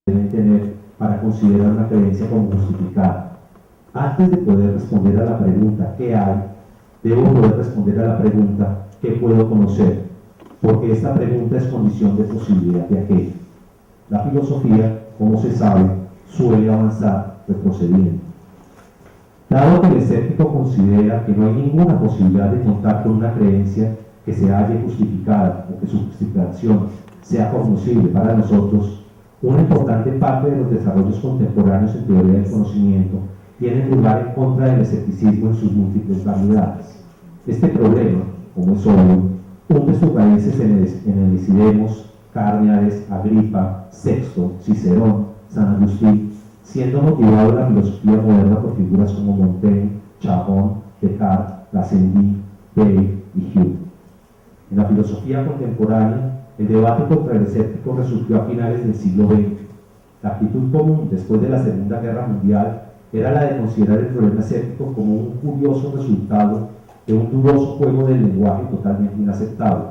deben tener para considerar una creencia como justificada. Antes de poder responder a la pregunta ¿qué hay?, debo poder responder a la pregunta ¿qué puedo conocer?, porque esta pregunta es condición de posibilidad de aquello. La filosofía, como se sabe, suele avanzar retrocediendo. Dado que el escéptico considera que no hay ninguna posibilidad de contar con una creencia que se halle justificada o que su justificación sea cognoscible para nosotros, una importante parte de los desarrollos contemporáneos en teoría del conocimiento tienen lugar en contra del escepticismo en sus múltiples variedades. Este problema, como es obvio, hunde sus raíces en el Decidemos, Cárneades, Agripa, Sexto, Cicerón, San Agustín, siendo motivado en la filosofía moderna por figuras como Montaigne, Charbon, Descartes, Gassendi, Bale y Hume. En la filosofía contemporánea, el debate contra el escéptico resurgió a finales del siglo XX. La actitud común después de la Segunda Guerra Mundial era la de considerar el problema escéptico como un curioso resultado de un dudoso juego del lenguaje totalmente inaceptable.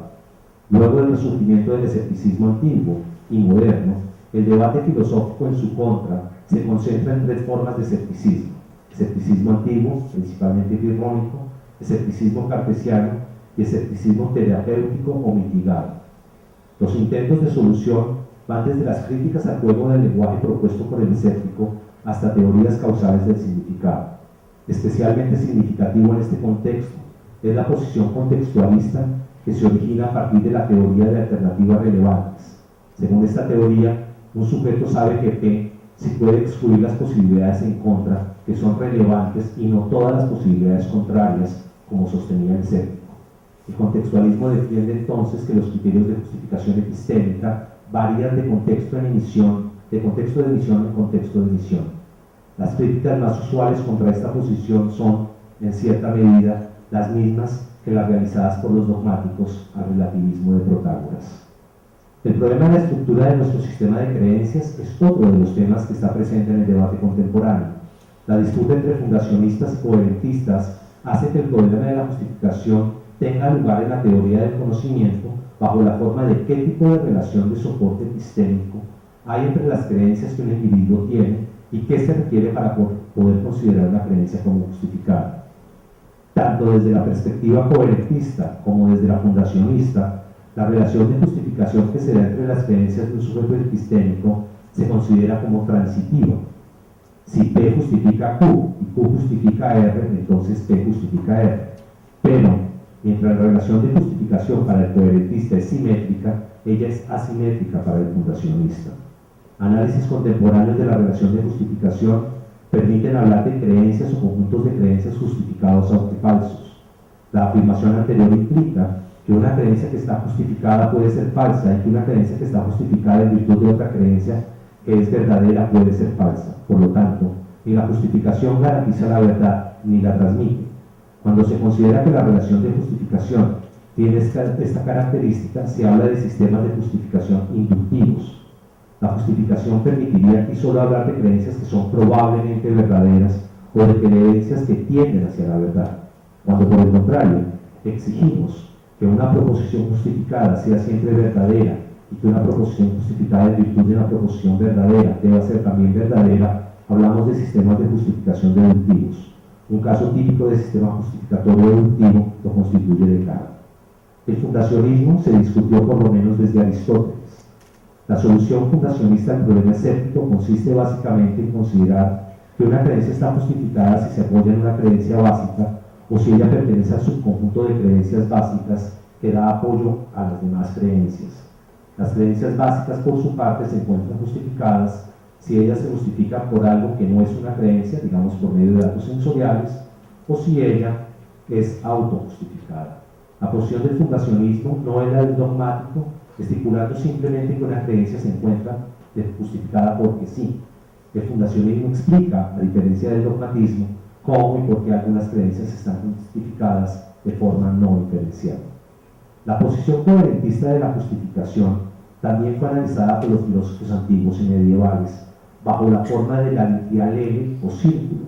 Luego del resurgimiento del escepticismo antiguo y moderno, el debate filosófico en su contra se concentra en tres formas de escepticismo: escepticismo antiguo, principalmente pirrónico, escepticismo cartesiano y escepticismo terapéutico o mitigado. Los intentos de solución van desde las críticas al juego del lenguaje propuesto por el escéptico hasta teorías causales del significado. Especialmente significativo en este contexto es la posición contextualista que se origina a partir de la teoría de alternativas relevantes. Según esta teoría, un sujeto sabe que P si puede excluir las posibilidades en contra que son relevantes y no todas las posibilidades contrarias, como sostenía el escéptico. El contextualismo defiende entonces que los criterios de justificación epistémica varían de contexto de emisión en contexto de emisión. Las críticas más usuales contra esta posición son, en cierta medida, las mismas que las realizadas por los dogmáticos al relativismo de Protágoras. El problema de la estructura de nuestro sistema de creencias es otro de los temas que está presente en el debate contemporáneo. La disputa entre fundacionistas y coherentistas hace que el problema de la justificación tenga lugar en la teoría del conocimiento bajo la forma de qué tipo de relación de soporte epistémico hay entre las creencias que un individuo tiene y qué se requiere para poder considerar una creencia como justificada. Tanto desde la perspectiva coherentista como desde la fundacionista, la relación de justificación que se da entre las creencias de un sujeto epistémico se considera como transitiva. Si P justifica Q y Q justifica R, entonces P justifica R. Pero, mientras la relación de justificación para el coherentista es simétrica, ella es asimétrica para el fundacionista. Análisis contemporáneos de la relación de justificación permiten hablar de creencias o conjuntos de creencias justificados aunque falsos. La afirmación anterior implica que una creencia que está justificada puede ser falsa y que una creencia que está justificada en virtud de otra creencia que es verdadera puede ser falsa. Por lo tanto, ni la justificación garantiza la verdad ni la transmite. Cuando se considera que la relación de justificación tiene esta característica, se habla de sistemas de justificación inductivos. La justificación permitiría aquí solo hablar de creencias que son probablemente verdaderas o de creencias que tienden hacia la verdad. Cuando por el contrario, exigimos que una proposición justificada sea siempre verdadera y que una proposición justificada en virtud de una proposición verdadera deba ser también verdadera, hablamos de sistemas de justificación deductivos. Un caso típico de sistema justificatorio deductivo lo constituye Descartes. El fundacionismo se discutió por lo menos desde Aristóteles. La solución fundacionista al problema escéptico consiste básicamente en considerar que una creencia está justificada si se apoya en una creencia básica o si ella pertenece al subconjunto de creencias básicas que da apoyo a las demás creencias. Las creencias básicas, por su parte, se encuentran justificadas si ellas se justifican por algo que no es una creencia, digamos por medio de datos sensoriales, o si ella es autojustificada. La posición del fundacionismo no es la del dogmático, estipulando simplemente que una creencia se encuentra justificada porque sí. El fundacionismo explica, a diferencia del dogmatismo, cómo y por qué algunas creencias están justificadas de forma no inferencial. La posición coherentista de la justificación también fue analizada por los filósofos antiguos y medievales bajo la forma de la literal L o círculo.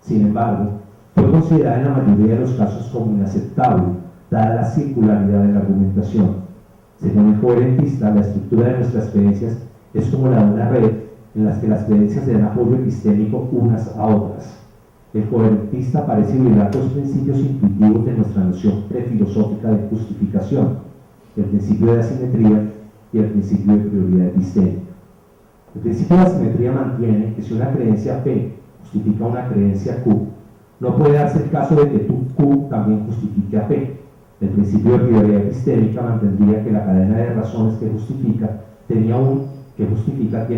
Sin embargo, fue considerada en la mayoría de los casos como inaceptable, dada la circularidad de la argumentación. Según el coherentista, la estructura de nuestras creencias es como la de una red en las que las creencias dan apoyo epistémico unas a otras. El coherentista parece violar dos principios intuitivos de nuestra noción prefilosófica de justificación, el principio de asimetría y el principio de prioridad epistémica. El principio de asimetría mantiene que si una creencia P justifica una creencia Q, no puede darse el caso de que Q también justifique a P. El principio de prioridad epistémica mantendría que la cadena de razones que justifica tiene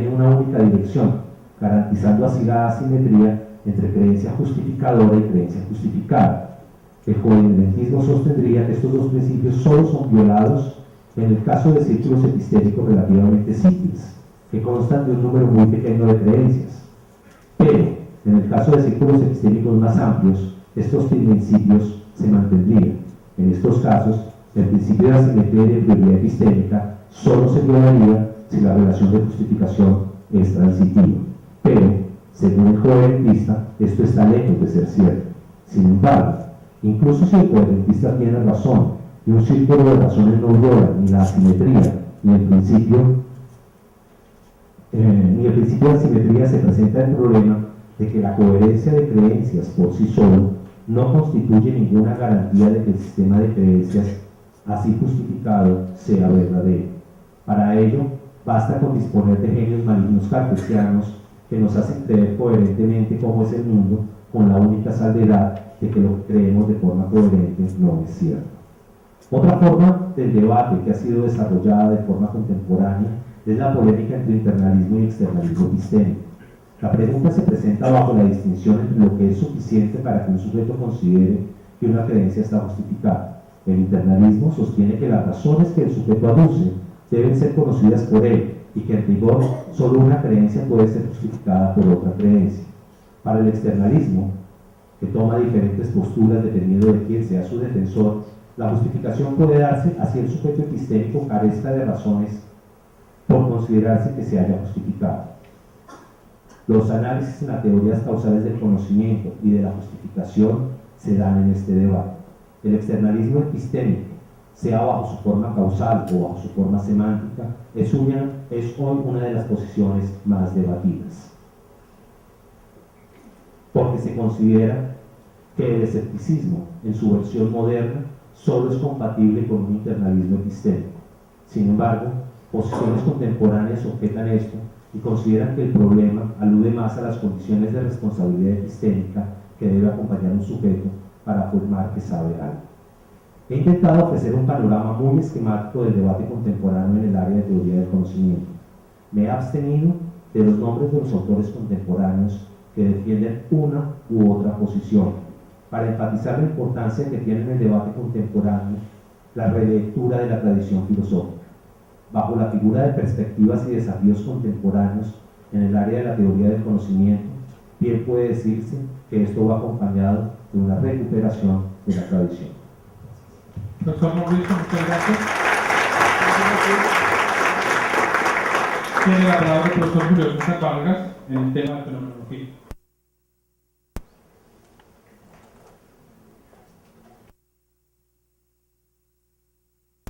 una única dirección, garantizando así la asimetría entre creencia justificadora y creencia justificada. El coherentismo sostendría que estos dos principios solo son violados en el caso de círculos epistémicos relativamente simples, que constan de un número muy pequeño de creencias. Pero, en el caso de círculos epistémicos más amplios, estos principios se mantendrían. En estos casos, el principio de asimetría y de prioridad epistémica solo se violaría si la relación de justificación es transitiva. Pero, según el coherentista, esto está lejos de ser cierto. Sin embargo, incluso si el coherentista tiene razón y un círculo de razones no viola ni la asimetría ni el principio de asimetría, se presenta el problema de que la coherencia de creencias por sí solo no constituye ninguna garantía de que el sistema de creencias así justificado sea verdadero. Para ello, basta con disponer de genios malignos cartesianos que nos hacen creer coherentemente cómo es el mundo, con la única salvedad de que lo que creemos de forma coherente no es cierto. Otra forma del debate que ha sido desarrollada de forma contemporánea es la polémica entre internalismo y externalismo epistémico. La pregunta se presenta bajo la distinción entre lo que es suficiente para que un sujeto considere que una creencia está justificada. El internalismo sostiene que las razones que el sujeto aduce deben ser conocidas por él y que en rigor solo una creencia puede ser justificada por otra creencia. Para el externalismo, que toma diferentes posturas dependiendo de quién sea su defensor, la justificación puede darse así el sujeto epistémico carezca de razones por considerarse que se haya justificado. Los análisis en las teorías causales del conocimiento y de la justificación se dan en este debate. El externalismo epistémico, sea bajo su forma causal o bajo su forma semántica, es hoy una de las posiciones más debatidas. Porque se considera que el escepticismo, en su versión moderna, solo es compatible con un internalismo epistémico. Sin embargo, posiciones contemporáneas objetan esto y consideran que el problema alude más a las condiciones de responsabilidad epistémica que debe acompañar un sujeto para afirmar que sabe algo. He intentado ofrecer un panorama muy esquemático del debate contemporáneo en el área de teoría del conocimiento. Me he abstenido de los nombres de los autores contemporáneos que defienden una u otra posición, para enfatizar la importancia que tiene en el debate contemporáneo la relectura de la tradición filosófica. Bajo la figura de perspectivas y desafíos contemporáneos en el área de la teoría del conocimiento, bien puede decirse que esto va acompañado de una recuperación de la tradición. Doctor Mauricio, muchas gracias. Tiene la palabra el profesor Julio César Vargas en el tema de fenomenología.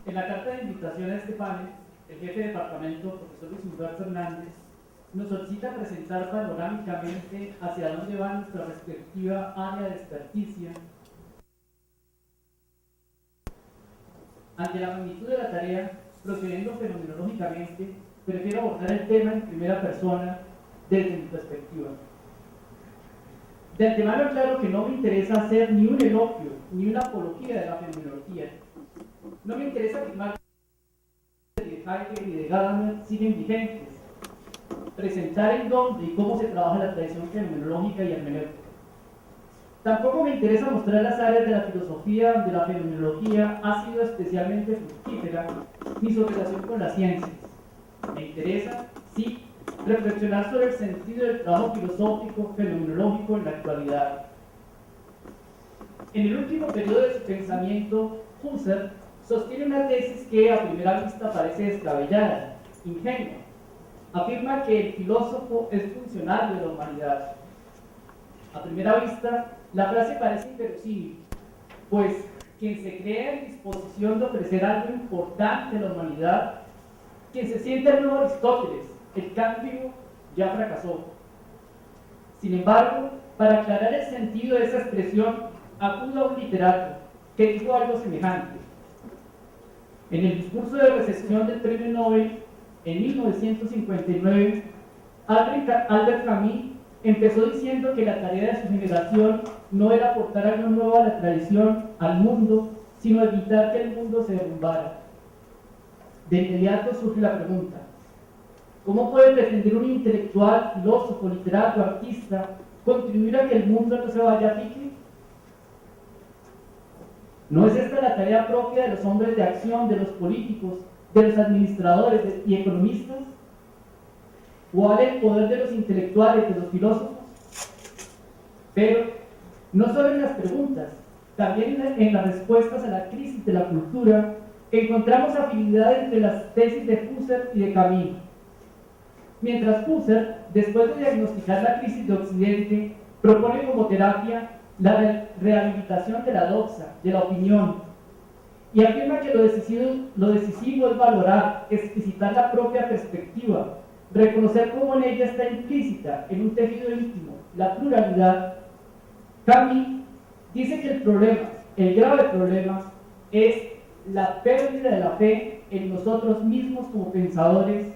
En la carta de invitación a este panel, el jefe de departamento, profesor Luis Humberto Hernández, nos solicita presentar panorámicamente hacia dónde va nuestra respectiva área de experticia. Ante la magnitud de la tarea, procediendo fenomenológicamente, prefiero abordar el tema en primera persona desde mi perspectiva. De antemano aclaro que no me interesa hacer ni un elogio ni una apología de la fenomenología. No me interesa afirmar que de Heidegger y de Gadamer siguen vigentes, presentar en dónde y cómo se trabaja la tradición fenomenológica y hermenéutica. Tampoco me interesa mostrar las áreas de la filosofía donde la fenomenología ha sido especialmente fructífera, ni su relación con las ciencias. Me interesa, sí, reflexionar sobre el sentido del trabajo filosófico fenomenológico en la actualidad. En el último periodo de su pensamiento, Husserl sostiene una tesis que a primera vista parece descabellada, ingenua. Afirma que el filósofo es funcionario de la humanidad. A primera vista, la frase parece inverosímil, pues quien se cree en disposición de ofrecer algo importante a la humanidad, quien se siente el nuevo Aristóteles, el cambio ya fracasó. Sin embargo, para aclarar el sentido de esa expresión, acudo a un literato que dijo algo semejante. En el discurso de recepción del Premio Nobel en 1959, Albert Camus empezó diciendo que la tarea de su generación no era aportar algo nuevo a la tradición, al mundo, sino evitar que el mundo se derrumbara. De inmediato surge la pregunta: ¿cómo puede pretender un intelectual, filósofo, literato, artista contribuir a que el mundo no se vaya a pique? ¿No es esta la tarea propia de los hombres de acción, de los políticos, de los administradores y economistas? ¿Cuál es el poder de los intelectuales, de los filósofos? Pero no solo en las preguntas, también en las respuestas a la crisis de la cultura encontramos afinidad entre las tesis de Husserl y de Camus. Mientras Husserl, después de diagnosticar la crisis de Occidente, propone como terapia la rehabilitación de la doxa, de la opinión, y afirma que lo decisivo es valorar, explicitar la propia perspectiva, reconocer cómo en ella está implícita, en un tejido íntimo, la pluralidad. Camus dice que el problema, el grave problema, es la pérdida de la fe en nosotros mismos como pensadores,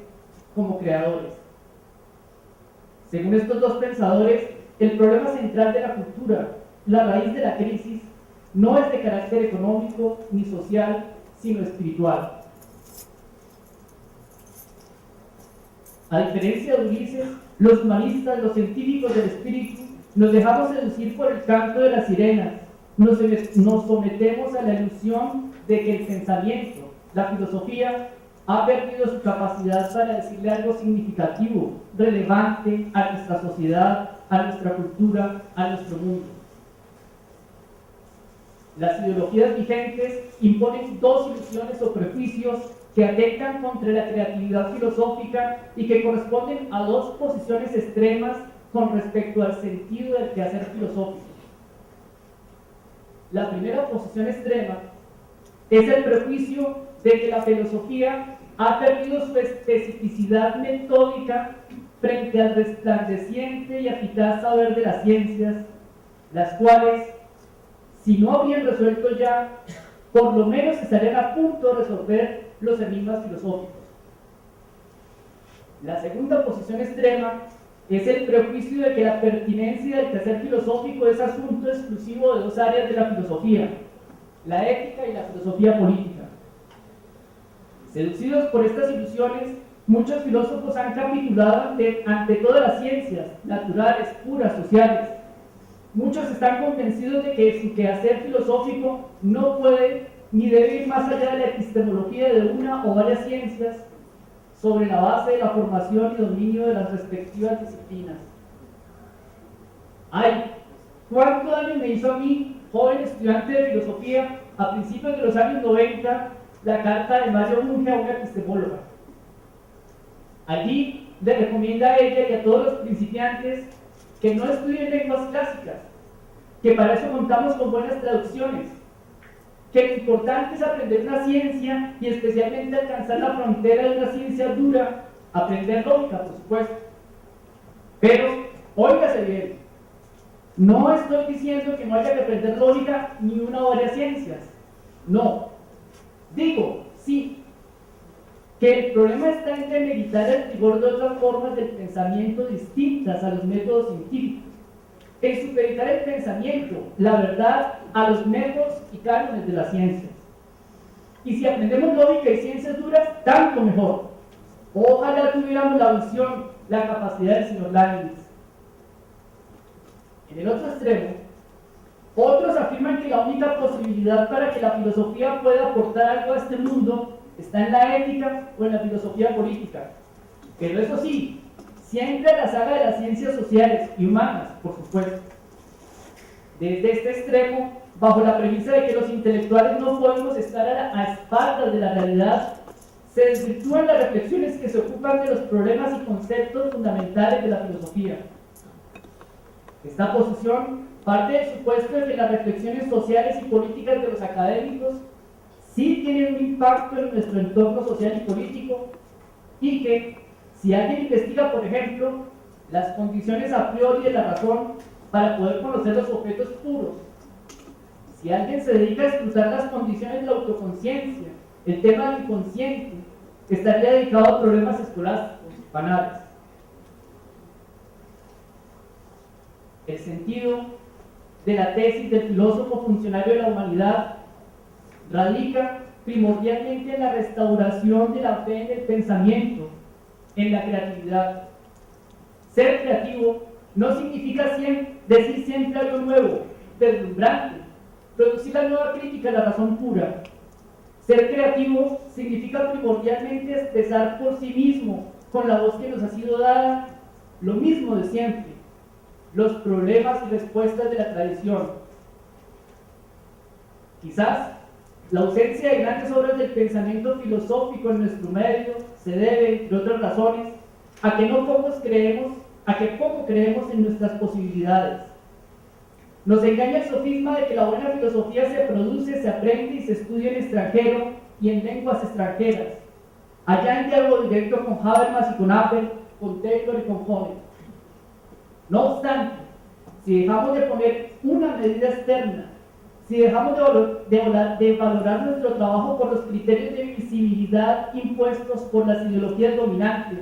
como creadores. Según estos dos pensadores, el problema central de la cultura, la raíz de la crisis, no es de carácter económico ni social, sino espiritual. A diferencia de Ulises, los humanistas, los científicos del espíritu, nos dejamos seducir por el canto de las sirenas, nos sometemos a la ilusión de que el pensamiento, la filosofía, ha perdido su capacidad para decirle algo significativo, relevante a nuestra sociedad, a nuestra cultura, a nuestro mundo. Las ideologías vigentes imponen dos ilusiones o prejuicios que atentan contra la creatividad filosófica y que corresponden a dos posiciones extremas con respecto al sentido del quehacer filosófico. La primera posición extrema es el prejuicio de que la filosofía ha perdido su especificidad metódica frente al resplandeciente y eficaz saber de las ciencias, las cuales, si no habían resuelto ya, por lo menos estarían a punto de resolver los enigmas filosóficos. La segunda posición extrema es el prejuicio de que la pertinencia del quehacer filosófico es asunto exclusivo de dos áreas de la filosofía, la ética y la filosofía política. Seducidos por estas ilusiones, muchos filósofos han capitulado ante todas las ciencias, naturales, puras, sociales. Muchos están convencidos de que su quehacer filosófico no puede ni debe ir más allá de la epistemología de una o varias ciencias sobre la base de la formación y dominio de las respectivas disciplinas. ¡Ay! ¿Cuánto daño me hizo a mí, joven estudiante de filosofía, a principios de los años 90, la carta de Mario Bunge a una epistemóloga? Allí le recomienda a ella y a todos los principiantes que no estudien lenguas clásicas, que para eso contamos con buenas traducciones, que lo importante es aprender una ciencia y especialmente alcanzar la frontera de una ciencia dura, aprender lógica, por supuesto. Pero, óigase bien, no estoy diciendo que no haya que aprender lógica ni una o varias ciencias, no. Digo, sí, que el problema está en demeritar el rigor de otras formas del pensamiento distintas a los métodos científicos, en supeditar el pensamiento, la verdad, a los métodos y cánones de las ciencias. Y si aprendemos lógica y ciencias duras, tanto mejor. Ojalá tuviéramos la visión, la capacidad del señor Leibniz. En el otro extremo, otros afirman que la única posibilidad para que la filosofía pueda aportar algo a este mundo está en la ética o en la filosofía política. Pero eso sí, siempre a la saga de las ciencias sociales y humanas, por supuesto. Desde este extremo, bajo la premisa de que los intelectuales no podemos estar a espaldas de la realidad, se desvirtúan las reflexiones que se ocupan de los problemas y conceptos fundamentales de la filosofía. Esta posición parte del supuesto de que las reflexiones sociales y políticas de los académicos sí tienen un impacto en nuestro entorno social y político, y que, Si alguien investiga, por ejemplo, las condiciones a priori de la razón para poder conocer los objetos puros, si alguien se dedica a escrutar las condiciones de la autoconciencia, el tema del inconsciente, estaría dedicado a problemas escolásticos, banales. El sentido de la tesis del filósofo funcionario de la humanidad radica primordialmente en la restauración de la fe en el pensamiento, en la creatividad. Ser creativo no significa decir siempre algo nuevo, deslumbrante, producir la nueva crítica a la razón pura. Ser creativo significa primordialmente expresar por sí mismo, con la voz que nos ha sido dada, lo mismo de siempre, los problemas y respuestas de la tradición. Quizás la ausencia de grandes obras del pensamiento filosófico en nuestro medio se debe, entre otras razones, a que poco creemos en nuestras posibilidades. Nos engaña el sofisma de que la buena filosofía se produce, se aprende y se estudia en extranjero y en lenguas extranjeras. Allá en diálogo directo con Habermas y con Apple, con Taylor y con Hodel. No obstante, si dejamos de poner una medida externa, si dejamos de valorar nuestro trabajo por los criterios de visibilidad impuestos por las ideologías dominantes,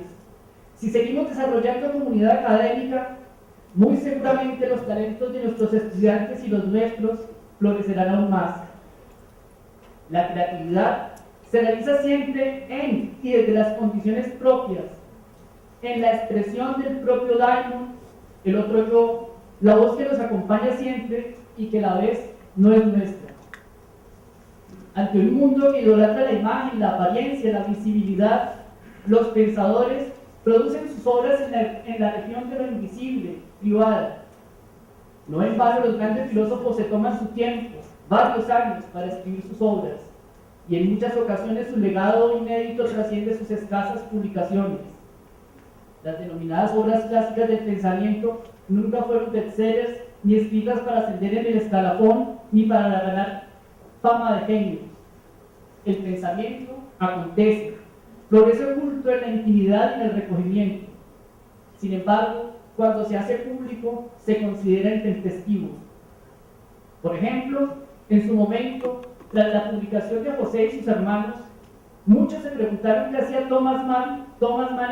si seguimos desarrollando comunidad académica, muy seguramente los talentos de nuestros estudiantes y los nuestros florecerán aún más. La creatividad se realiza siempre en y desde las condiciones propias, en la expresión del propio daimon, el otro yo, la voz que nos acompaña siempre y que a la vez no es nuestra. Ante un mundo que idolatra la imagen, la apariencia, la visibilidad, los pensadores producen sus obras en la región de lo invisible, privada. No en vano los grandes filósofos se toman su tiempo, varios años, para escribir sus obras, y en muchas ocasiones su legado inédito trasciende sus escasas publicaciones. Las denominadas obras clásicas del pensamiento nunca fueron bestsellers ni escritas para ascender en el escalafón ni para ganar fama de genios. El pensamiento acontece, florece oculto en la intimidad y en el recogimiento. Sin embargo, cuando se hace público, se considera intempestivo. Por ejemplo, en su momento, tras la publicación de José y sus hermanos, muchos se preguntaron qué hacía Thomas Mann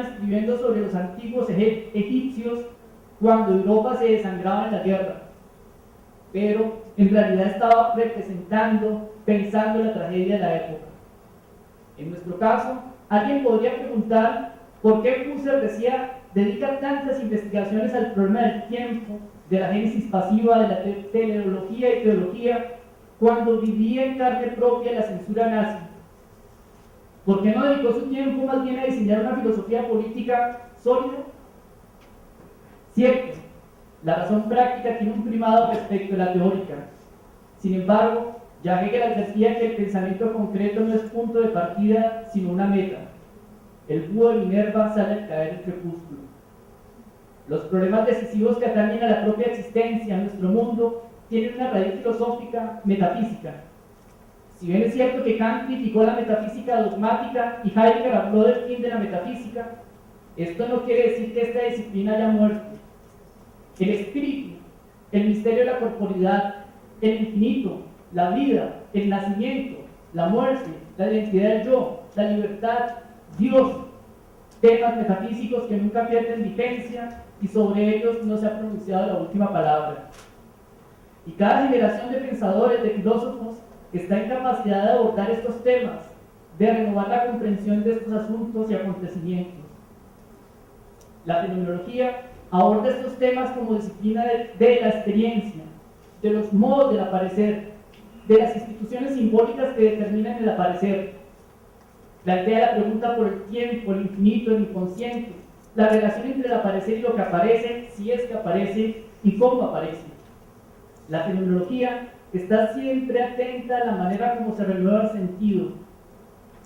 escribiendo sobre los antiguos egipcios cuando Europa se desangraba en la guerra. Pero en realidad estaba pensando en la tragedia de la época. En nuestro caso, alguien podría preguntar por qué Husserl dedica tantas investigaciones al problema del tiempo, de la génesis pasiva, de la teleología y teología, cuando vivía en carne propia la censura nazi. ¿Por qué no dedicó su tiempo más bien a diseñar una filosofía política sólida? Cierto, la razón práctica tiene un primado respecto a la teórica. Sin embargo, ya Hegel advertía que el pensamiento concreto no es punto de partida, sino una meta. El búho de Minerva sale al caer el crepúsculo. Los problemas decisivos que atañen a la propia existencia en nuestro mundo tienen una raíz filosófica, metafísica. Si bien es cierto que Kant criticó la metafísica dogmática y Heidegger habló del fin de la metafísica, esto no quiere decir que esta disciplina haya muerto. El espíritu, el misterio de la corporidad, el infinito, la vida, el nacimiento, la muerte, la identidad del yo, la libertad, Dios, temas metafísicos que nunca pierden vigencia y sobre ellos no se ha pronunciado la última palabra. Y cada generación de pensadores, de filósofos, está en capacidad de abordar estos temas, de renovar la comprensión de estos asuntos y acontecimientos. La fenomenología aborda estos temas como disciplina de la experiencia, de los modos del aparecer, de las instituciones simbólicas que determinan el aparecer. Plantea la pregunta por el tiempo, el infinito, el inconsciente, la relación entre el aparecer y lo que aparece, si es que aparece y cómo aparece. La fenomenología está siempre atenta a la manera como se renueva el sentido.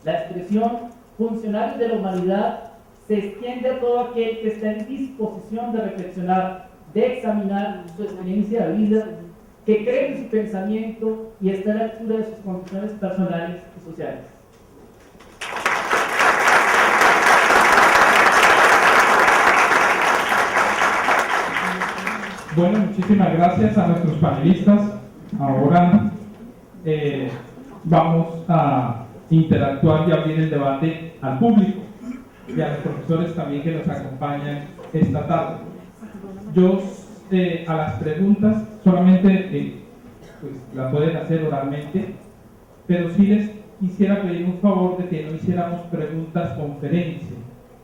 La expresión funcionarios de la humanidad se extiende a todo aquel que está en disposición de reflexionar, de examinar su experiencia de vida, que cree en su pensamiento y está a la altura de sus condiciones personales y sociales. Bueno, muchísimas gracias a nuestros panelistas. Ahora vamos a interactuar y abrir el debate al público y a los profesores también que nos acompañan esta tarde. Yo a las preguntas solamente pues, las pueden hacer oralmente, pero sí les quisiera pedir un favor de que no hiciéramos preguntas conferencia.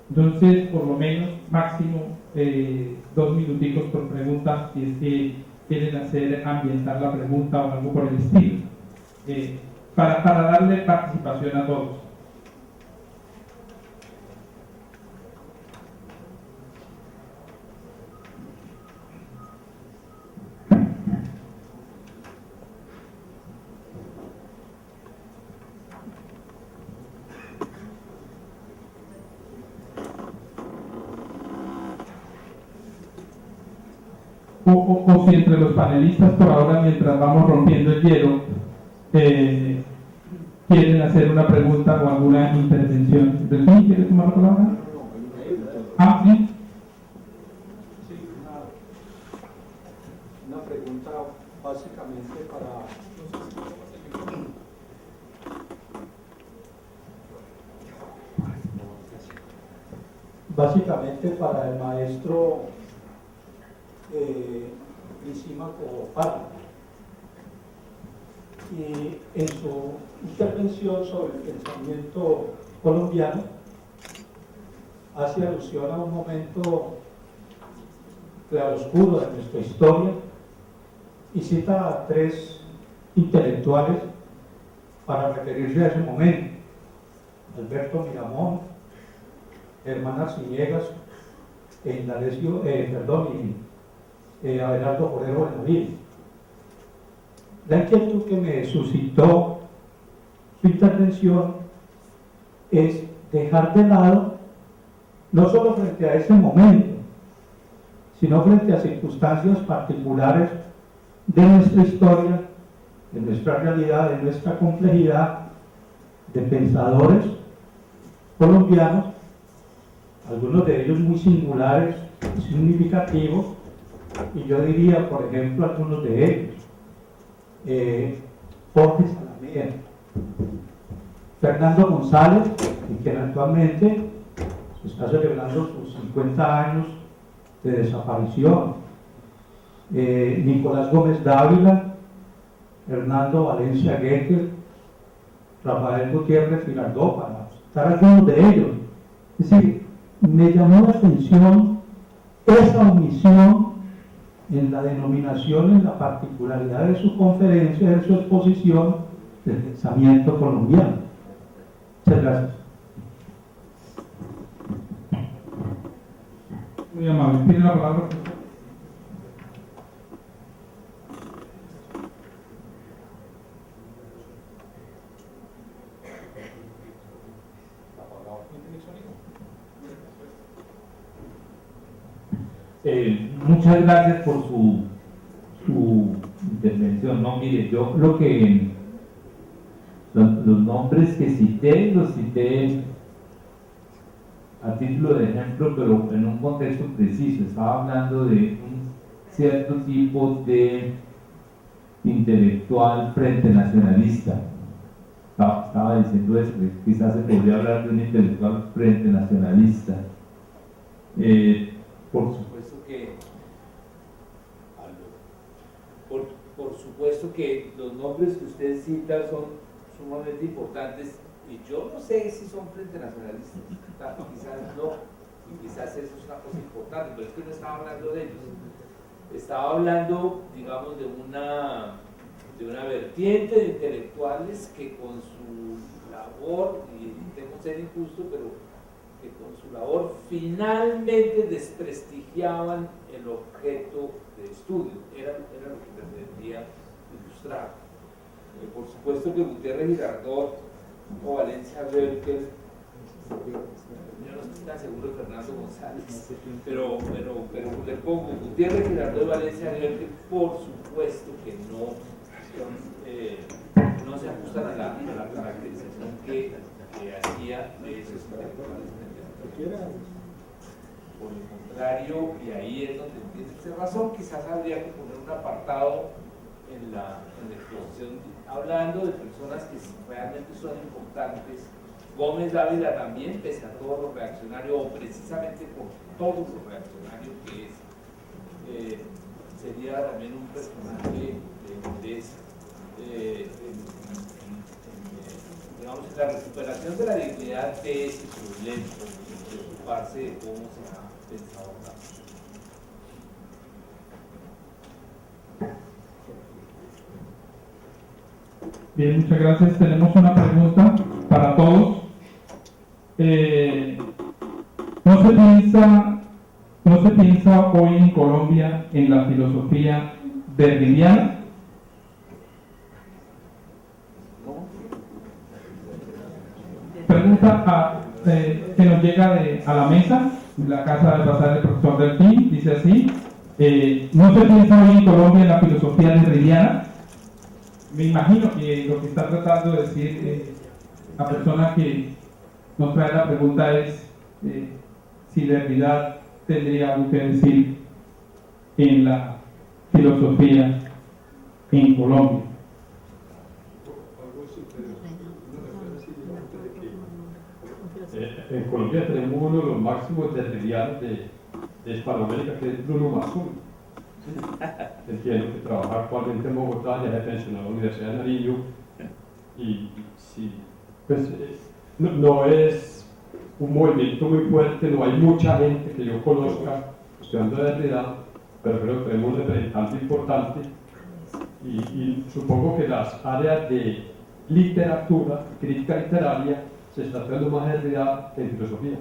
Entonces, por lo menos, máximo 2 minuticos por pregunta, si es que quieren ambientar la pregunta o algo por el estilo, para darle participación a todos. O si entre los panelistas por ahora, mientras vamos rompiendo el hielo, quieren hacer una pregunta o alguna intervención. ¿Delfín, quieres tomar la palabra? Ah, sí. Una pregunta básicamente para el maestro Lisímaco Parra. Y en su intervención sobre el pensamiento colombiano hace alusión a un momento claroscuro de nuestra historia y cita a 3 intelectuales para referirse a ese momento: Alberto Miramón, Germán Arciniegas y Abelardo Forero Benavides. La inquietud que me suscitó su intervención es dejar de lado, no solo frente a ese momento, sino frente a circunstancias particulares de nuestra historia, de nuestra realidad, de nuestra complejidad, de pensadores colombianos, algunos de ellos muy singulares y significativos, y yo diría, por ejemplo, algunos de ellos: Jorge Salamea, Fernando González, quien actualmente está celebrando sus 50 años de desaparición, Nicolás Gómez Dávila, Hernando Valencia Goethe, Rafael Gutiérrez Girardot, para citar algunos de ellos. Es decir, me llamó la atención esa omisión en la denominación, en la particularidad de su conferencia, de su exposición del pensamiento colombiano. Muchas gracias. Muy amable. ¿Tiene la palabra? Muchas gracias por su intervención. No, mire, yo lo que los nombres que cité, los cité a título de ejemplo, pero en un contexto preciso. Estaba hablando de un cierto tipo de intelectual frente nacionalista. Estaba diciendo eso, que quizás se podría hablar de un intelectual frente nacionalista. Por supuesto que los nombres que usted cita son sumamente importantes, y yo no sé si son frente nacionalistas, quizás no, y quizás eso es una cosa importante, pero es que no estaba hablando de ellos. Estaba hablando, digamos, de una vertiente de intelectuales que con su labor, y temo ser injusto, pero que con su labor finalmente desprestigiaban el objeto de estudio. Era lo que pretendía ilustrar. Por supuesto que Gutiérrez Girardot o Valencia Goethe, yo no estoy tan seguro de Fernando González, pero le pongo Gutiérrez Girardot y Valencia Goethe, por supuesto que no se ajustan a la caracterización que hacía de esos intelectuales. por el contrario, y ahí es donde tiene usted razón, quizás habría que poner un apartado en la exposición hablando de personas que realmente son importantes. Gómez Dávila también, pese a todo lo reaccionario, o precisamente por todo lo reaccionario que es, sería también un personaje de interés digamos, en la recuperación de la dignidad de ese violento, preocuparse de cómo se ha pensado acá. Bien, muchas gracias. Tenemos una pregunta para todos. ¿No se piensa hoy en Colombia en la filosofía derridiana? Pregunta que nos llega a la mesa, la casa de pasar del profesor Delfín, dice así: ¿no se piensa hoy en Colombia en la filosofía derridiana? Me imagino que lo que está tratando de decir la persona que nos trae la pregunta es si Derrida tendría algo que decir en la filosofía en Colombia. En Colombia tenemos uno de los máximos derridianos de Hispanoamérica, que es Bruno Mazzulli. Entiendo que trabaja actualmente en Bogotá, ya se pensionó en la Universidad de Nariño, y sí, pues no es un movimiento muy fuerte, no hay mucha gente que yo conozca estudiando Derrida, pero creo que tenemos un representante importante, y supongo que las áreas de literatura, crítica literaria, se está tratando más de Derrida que en filosofía,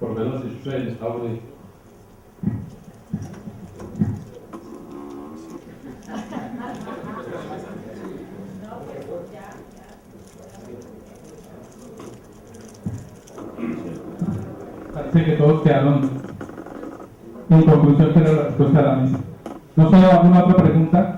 por lo menos así sucede en Estados Unidos. Parece que todos quedaron en conclusión que era la respuesta de la mesa. ¿No se alguna otra pregunta?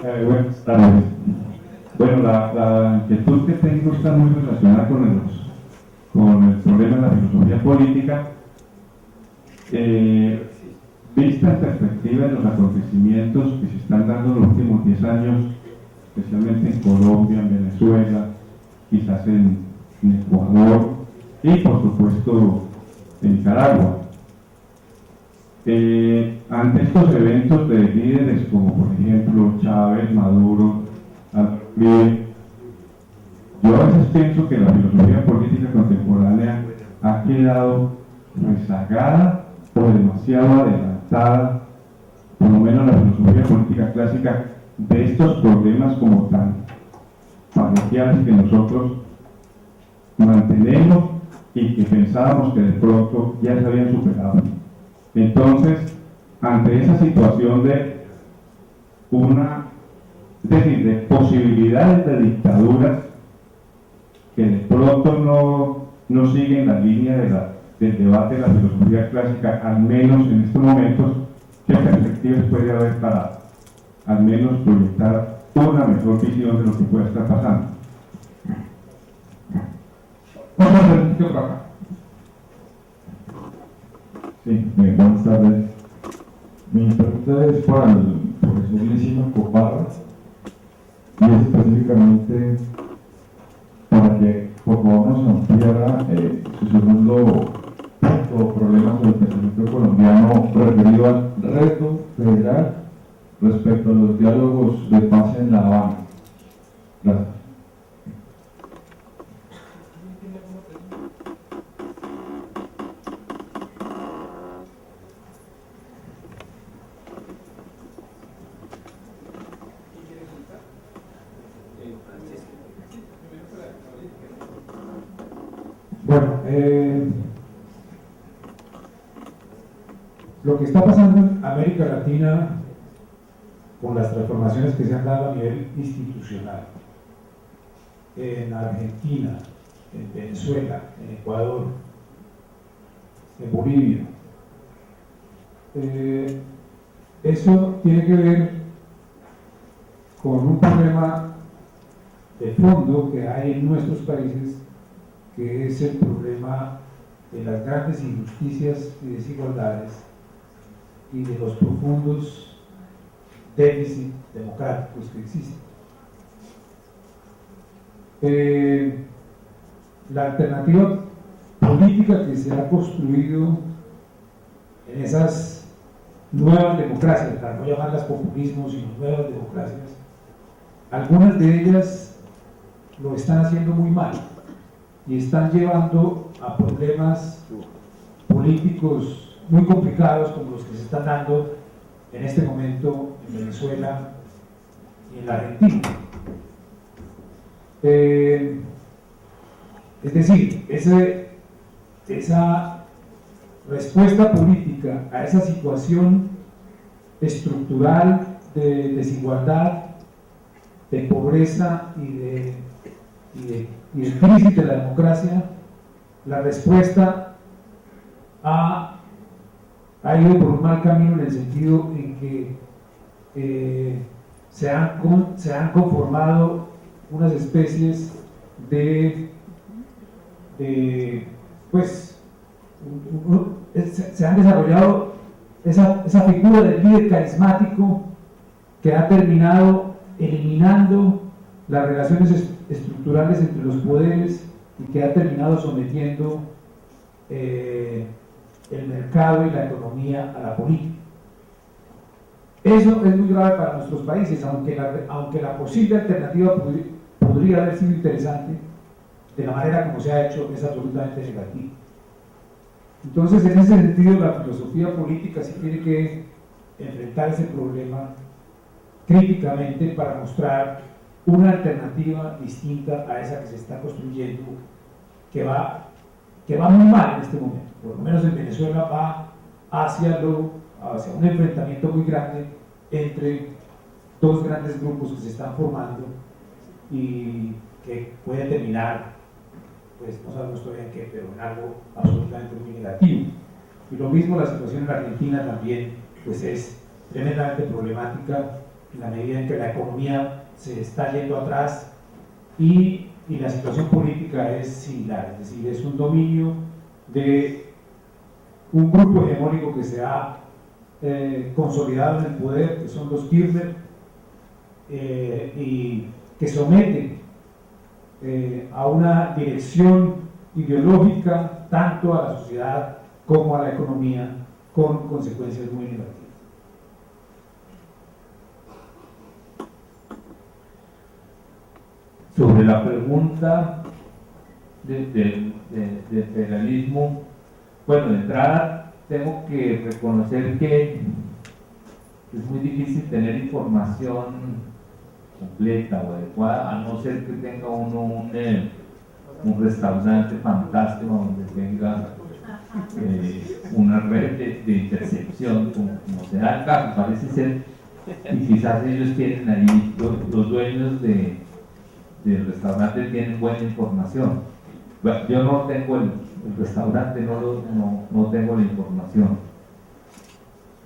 Buenas tardes. Bueno, la inquietud que tengo está muy relacionada con el problema de la filosofía política. Vista en perspectiva de los acontecimientos que se están dando en los últimos 10 años, especialmente en Colombia, en Venezuela, quizás en Ecuador y por supuesto en Nicaragua. Ante estos eventos de líderes como por ejemplo Chávez, Maduro, Uribe, yo a veces pienso que la filosofía política contemporánea ha quedado rezagada o demasiado adelantada, por lo menos la filosofía política clásica, de estos problemas como tan parroquiales que nosotros mantenemos y que pensábamos que de pronto ya se habían superado. Entonces, ante esa situación de posibilidades de dictaduras que de pronto no siguen la línea del debate de la filosofía clásica, al menos en estos momentos, ¿qué perspectivas puede haber para al menos proyectar una mejor visión de lo que puede estar pasando? Vamos a ver qué por acá. Sí, buenas tardes. Mi pregunta es para el profesor Lissima Coparra, y es específicamente para que por favor nos ampliara su segundo punto o problema sobre el pensamiento colombiano referido al reto federal respecto a los diálogos de paz en La Habana. Gracias. Bueno, lo que está pasando en América Latina con las transformaciones que se han dado a nivel institucional, en Argentina, en Venezuela, en Ecuador, en Bolivia, Eso tiene que ver con un problema de fondo que hay en nuestros países, que es el problema de las grandes injusticias y desigualdades y de los profundos déficits democráticos que existen. La alternativa política que se ha construido en esas nuevas democracias, para no llamarlas populismos, sino nuevas democracias, algunas de ellas lo están haciendo muy mal y están llevando a problemas políticos muy complicados como los que se están dando en este momento en Venezuela y en la Argentina. Es decir, esa respuesta política a esa situación estructural de desigualdad, de pobreza y de crisis de la democracia, la respuesta ha ido por un mal camino en el sentido en que se han conformado unas especies se han desarrollado esa figura del líder carismático que ha terminado eliminando las relaciones estructurales entre los poderes y que ha terminado sometiendo el mercado y la economía a la política. Eso es muy grave para nuestros países, aunque la posible alternativa podría haber sido interesante, de la manera como se ha hecho es absolutamente negativa. Entonces, en ese sentido, la filosofía política sí tiene que enfrentar ese problema críticamente para mostrar una alternativa distinta a esa que se está construyendo, que va muy mal en este momento. Por lo menos en Venezuela va hacia un enfrentamiento muy grande entre dos grandes grupos que se están formando y que puede terminar, pues no sabemos todavía en qué, pero en algo absolutamente muy negativo. Y lo mismo la situación en la Argentina también, pues es tremendamente problemática en la medida en que la economía se está yendo atrás y la situación política es similar, es decir, es un dominio de un grupo hegemónico que se ha consolidado en el poder, que son los Kirchner, y que someten a una dirección ideológica tanto a la sociedad como a la economía, con consecuencias muy negativas. Sobre la pregunta del federalismo, bueno, de entrada tengo que reconocer que es muy difícil tener información completa o adecuada, a no ser que tenga uno un restaurante fantástico donde tenga una red de intercepción, como se da el caso, parece ser, y quizás ellos tienen ahí, los dueños del restaurante tienen buena información. Bueno, yo no tengo el restaurante, no tengo la información.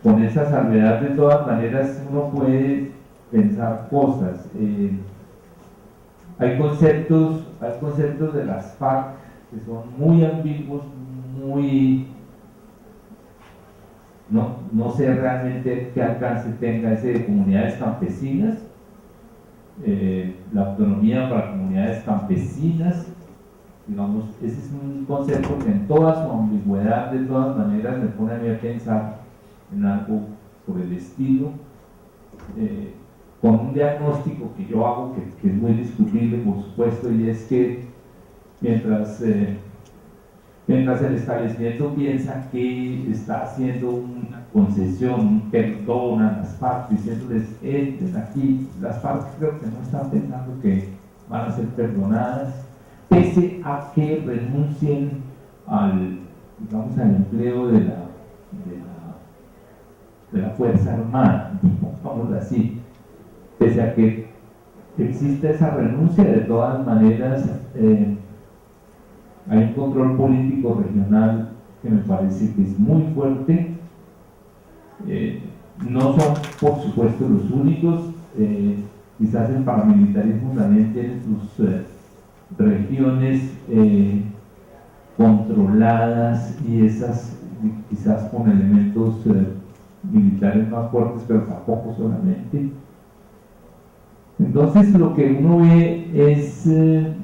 Con esa salvedad, de todas maneras, uno puede pensar cosas. Hay conceptos de las FARC que son muy ambiguos, no sé realmente qué alcance tenga ese de comunidades campesinas, la autonomía para comunidades campesinas, digamos, ese es un concepto que en toda su ambigüedad, de todas maneras, me pone a mí a pensar en algo por el estilo, con un diagnóstico que yo hago, que es muy discutible, por supuesto, y es que mientras el establecimiento piensa que está haciendo una concesión, un perdón a las FARC, diciéndoles, entren aquí, las FARC creo que no están pensando que van a ser perdonadas, pese a que renuncien al empleo de la Fuerza Armada, digámoslo así. Pese a que existe esa renuncia, de todas maneras hay un control político regional que me parece que es muy fuerte. No son, por supuesto, los únicos. Quizás el paramilitarismo también tiene sus regiones controladas y esas quizás con elementos militares más fuertes, pero tampoco solamente. Entonces lo que uno ve es,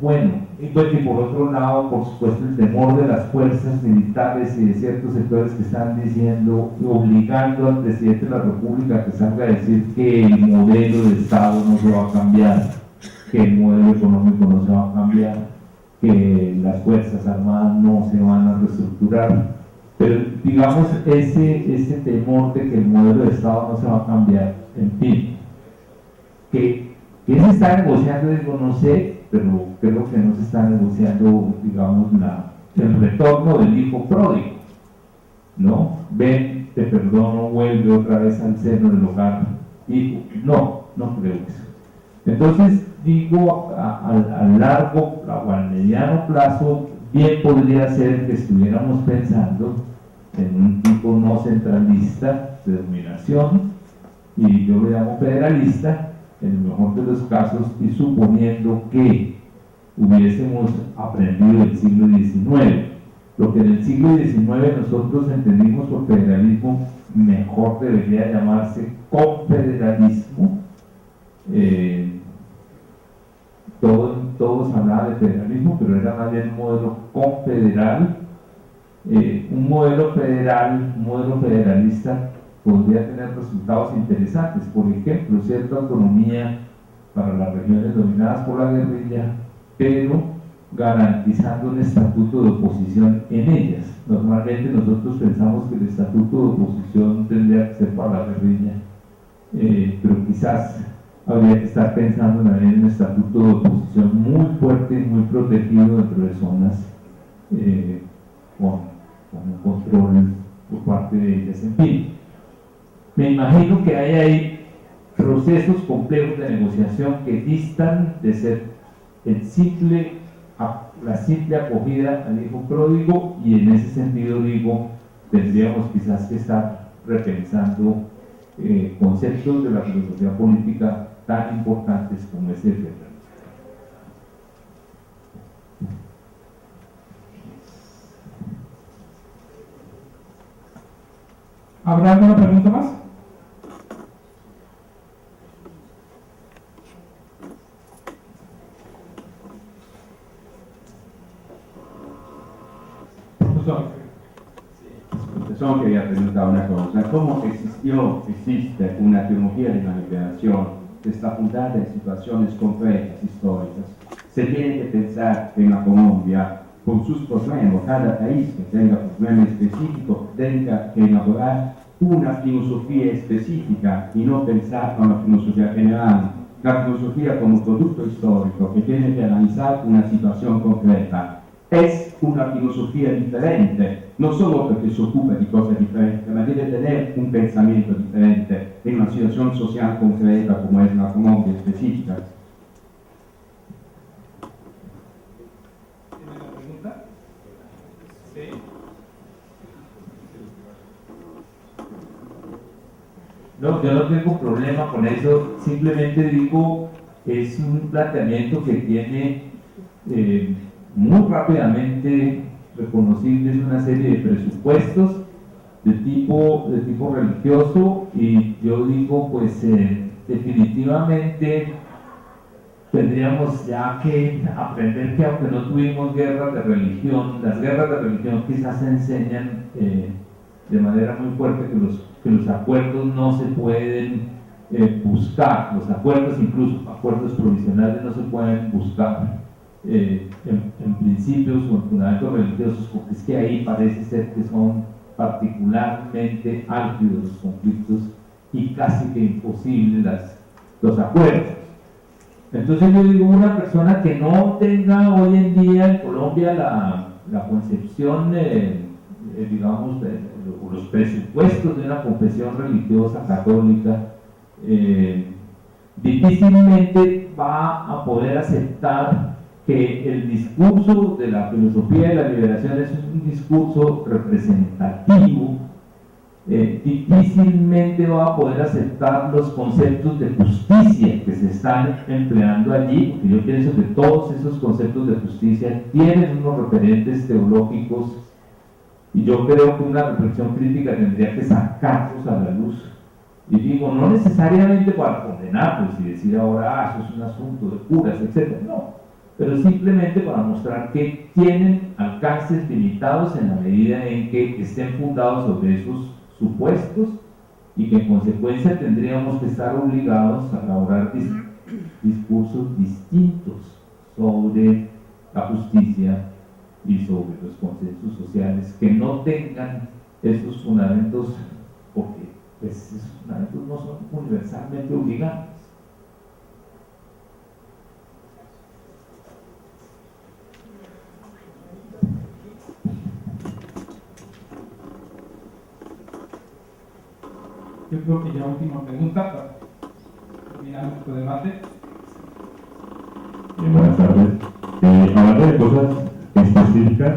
bueno, y por otro lado, por supuesto, el temor de las fuerzas militares y de ciertos sectores que están diciendo, obligando al presidente de la República que salga a decir que el modelo de Estado no se va a cambiar, que el modelo económico no se va a cambiar, que las Fuerzas Armadas no se van a reestructurar. Pero digamos, ese temor de que el modelo de Estado no se va a cambiar, en fin, que se está negociando, digo, no sé, pero creo que no se está negociando, digamos, el retorno del hijo pródigo, ¿no? Ven, te perdono, vuelve otra vez al seno del hogar, hijo. No creo eso. Entonces, digo, a largo o al mediano plazo, bien podría ser que estuviéramos pensando en un tipo no centralista de dominación, y yo lo llamo federalista, en el mejor de los casos, y suponiendo que hubiésemos aprendido del siglo XIX. Lo que en el siglo XIX nosotros entendimos por federalismo, mejor debería llamarse confederalismo. Todos hablaban de federalismo, pero era más bien un modelo confederal. Un modelo federal, un modelo federalista podría tener resultados interesantes, por ejemplo, cierta autonomía para las regiones dominadas por la guerrilla, pero garantizando un estatuto de oposición en ellas. Normalmente nosotros pensamos que el estatuto de oposición tendría que ser para la guerrilla, pero quizás habría que estar pensando en un estatuto de oposición muy fuerte y muy protegido dentro de zonas con un control por parte de ellas. En fin, me imagino que hay ahí procesos complejos de negociación que distan de ser la simple acogida al hijo pródigo, y en ese sentido digo, tendríamos quizás que estar repensando conceptos de la filosofía política tan importantes como ese de federalismo. ¿Habrá alguna pregunta más? Solo quería preguntar una cosa. ¿Cómo existe una teología de la liberación que está fundada en situaciones concretas, históricas? Se tiene que pensar que en la Colombia, con sus problemas, cada país que tenga problemas específicos tenga que elaborar una filosofía específica y no pensar en la filosofía general. La filosofía como producto histórico que tiene que analizar una situación concreta es una filosofía diferente, no solo porque se ocupa de cosas diferentes, pero debe tener un pensamiento diferente en una situación social concreta como es la Colombia específica. ¿Tiene una pregunta? Sí. No, yo no tengo problema con eso, simplemente digo, es un planteamiento que tiene muy rápidamente reconocibles una serie de presupuestos de tipo religioso, y yo digo, pues definitivamente tendríamos ya que aprender que aunque no tuvimos guerras de religión, las guerras de religión quizás enseñan de manera muy fuerte que los acuerdos no se pueden buscar, los acuerdos, incluso acuerdos provisionales, no se pueden buscar en principios o en fundamentos religiosos, porque es que ahí parece ser que son particularmente álgidos los conflictos y casi que imposibles los acuerdos. Entonces yo digo, una persona que no tenga hoy en día en Colombia la concepción, digamos, los presupuestos de una confesión religiosa católica, difícilmente va a poder aceptar que el discurso de la filosofía de la liberación es un discurso representativo difícilmente va a poder aceptar los conceptos de justicia que se están empleando allí, porque yo pienso que todos esos conceptos de justicia tienen unos referentes teológicos y yo creo que una reflexión crítica tendría que sacarlos a la luz. Y digo, no necesariamente para condenarlos y decir ahora, eso es un asunto de curas, etc. No, pero simplemente para mostrar que tienen alcances limitados en la medida en que estén fundados sobre esos supuestos y que en consecuencia tendríamos que estar obligados a elaborar discursos distintos sobre la justicia y sobre los consensos sociales que no tengan esos fundamentos, porque pues, esos fundamentos no son universalmente obligados. Yo creo que ya última pregunta para terminar nuestro debate. Buenas tardes. Hablando de cosas específicas,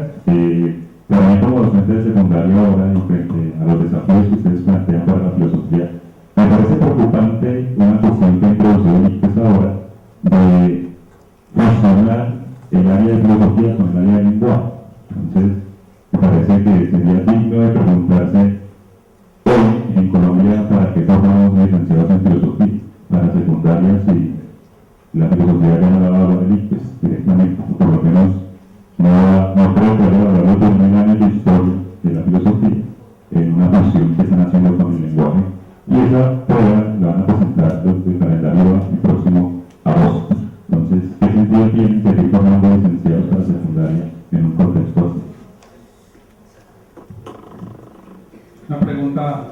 para mí como docente de secundaria ahora y frente a los desafíos que ustedes plantean para la filosofía, me parece preocupante una cuestión que ha introducido Níquez ahora de fusionar el área de filosofía con el área de lenguaje. Entonces, me parece que sería digno de preguntarse hoy en Colombia para qué formamos licenciados en filosofía, para secundarias y la filosofía ya no la va a hablar de Níquez directamente, o por lo menos no creo que haya hablado de 2000 años de historia de la filosofía en una fusión que están haciendo con el lenguaje, y esa prueba la van a presentar los del calendario el próximo agosto. Entonces, ¿qué sentido tiene seguir formando licenciados para secundaria en un contexto así? Una pregunta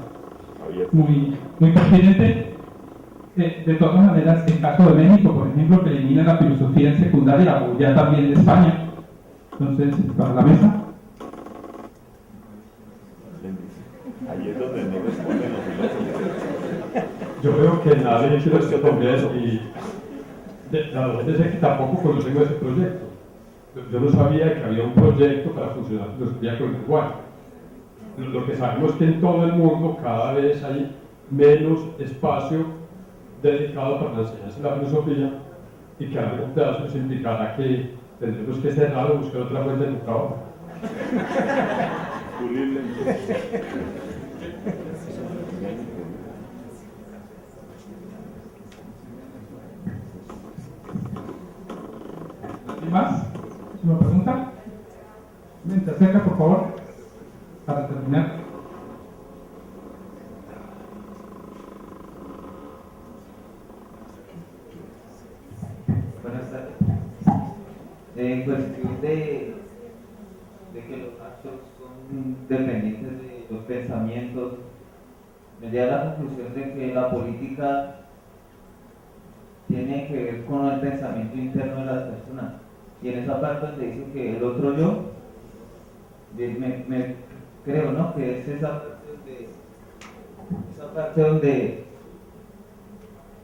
muy pertinente. De todas maneras, el caso de México, por ejemplo, que elimina la filosofía en secundaria, o ya también de España. Entonces, para la mesa. Ahí es donde no responden los filósofos. Yo creo que nadie quiere esto también y la verdad es que tampoco conocemos ese proyecto. Yo no sabía que había un proyecto para funcionar filosofía con el lenguaje. Lo que sabemos es que en todo el mundo cada vez hay menos espacio dedicado para la enseñanza de la filosofía y que a largo plazo eso implicará que tendremos que cerrar o buscar otra fuente de trabajo. ¿Y más? ¿Una pregunta? Vente, acerca, por favor, para terminar. Buenas tardes. En cuestión de que los actos son dependientes de los pensamientos, me llega a la conclusión de que la política tiene que ver con el pensamiento interno de las personas. Y en esa parte donde dice que el otro yo, me creo, ¿no? Que es esa parte donde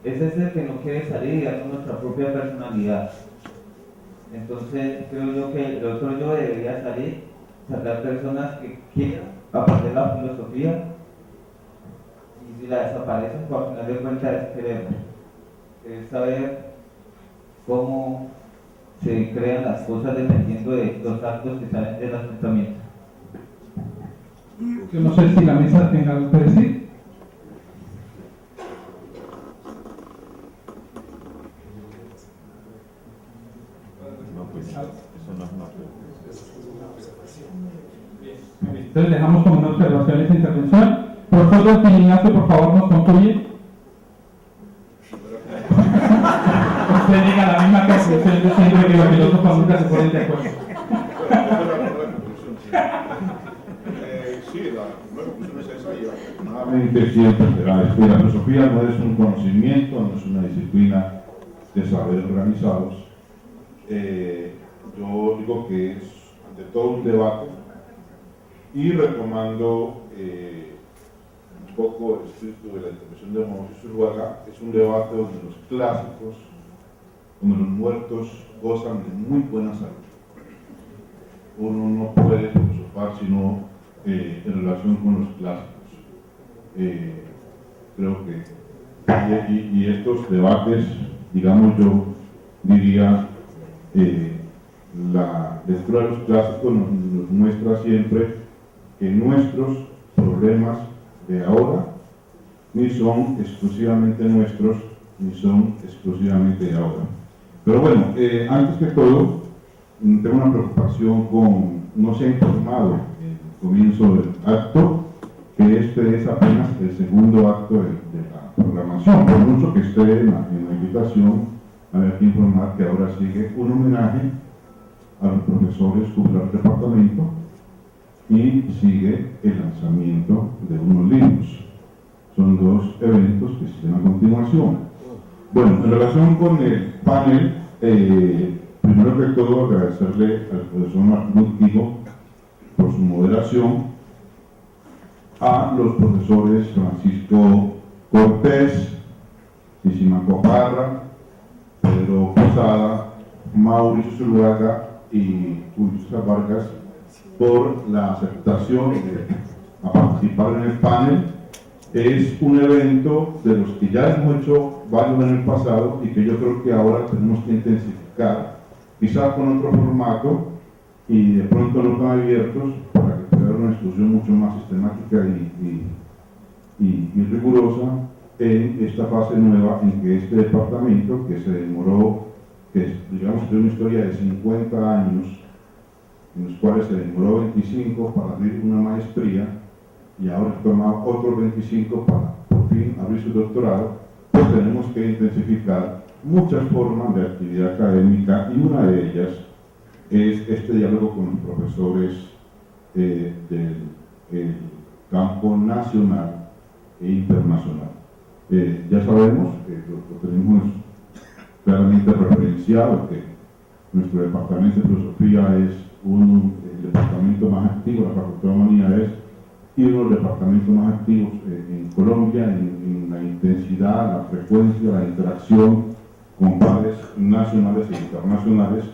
ese es el que no quiere salir, digamos, nuestra propia personalidad. Entonces creo yo que el otro yo debería sacar personas que quieran aprender la filosofía, y si la desaparecen, pues al final de cuentas es saber cómo se crean las cosas dependiendo de los actos que salen de los pensamientos. Yo no sé si la mesa tenga algo que decir. Entonces dejamos como una observación esa intervención. Profesor Don Ignacio, por favor, nos concluye. Usted diga la misma conclusión de siempre, que los filósofos nunca se ponen de acuerdo. Sí, la conclusión es esa. Nuevamente siempre la filosofía no es un conocimiento, no es una disciplina de saberes organizados. Yo digo que es ante todo un debate, y retomando un poco el espíritu de la intervención de Mauricio Zuluaga, es un debate donde los clásicos, donde los muertos gozan de muy buena salud. Uno no puede filosofar sino en relación con los clásicos. Creo que, y estos debates, digamos, yo diría, la lectura de los clásicos nos muestra siempre que nuestros problemas de ahora ni son exclusivamente nuestros, ni son exclusivamente de ahora. Pero bueno, antes que todo, tengo una preocupación con, no se ha informado el comienzo del acto, que este es apenas el segundo acto de la programación, por mucho que esté en la invitación, hay que informar que ahora sigue un homenaje a los profesores del departamento y sigue el lanzamiento de unos libros. Son dos eventos que siguen a continuación. Bueno, en relación con el panel, primero que todo agradecerle al profesor Martín Urquijo por su moderación, a los profesores Francisco Cortés, Sisimaco Parra, Pedro Posada, Mauricio Zuluaga y Julio Vargas por la aceptación a participar en el panel. Es un evento de los que ya hemos hecho varios en el pasado y que yo creo que ahora tenemos que intensificar, quizás con otro formato y de pronto no tan abiertos, para que pueda haber una discusión mucho más sistemática y rigurosa en esta fase nueva en que este departamento, que se demoró, que digamos que es una historia de 50 años, en los cuales se demoró 25 para abrir una maestría y ahora toma otros 25 para por fin abrir su doctorado, pues tenemos que intensificar muchas formas de actividad académica y una de ellas es este diálogo con los profesores del campo nacional e internacional. Ya sabemos, lo tenemos claramente referenciado, que nuestro departamento de filosofía es el departamento más activo de la Facultad de Humanidades y uno de los departamentos más activos en Colombia en la intensidad, la frecuencia, la interacción con pares nacionales e internacionales.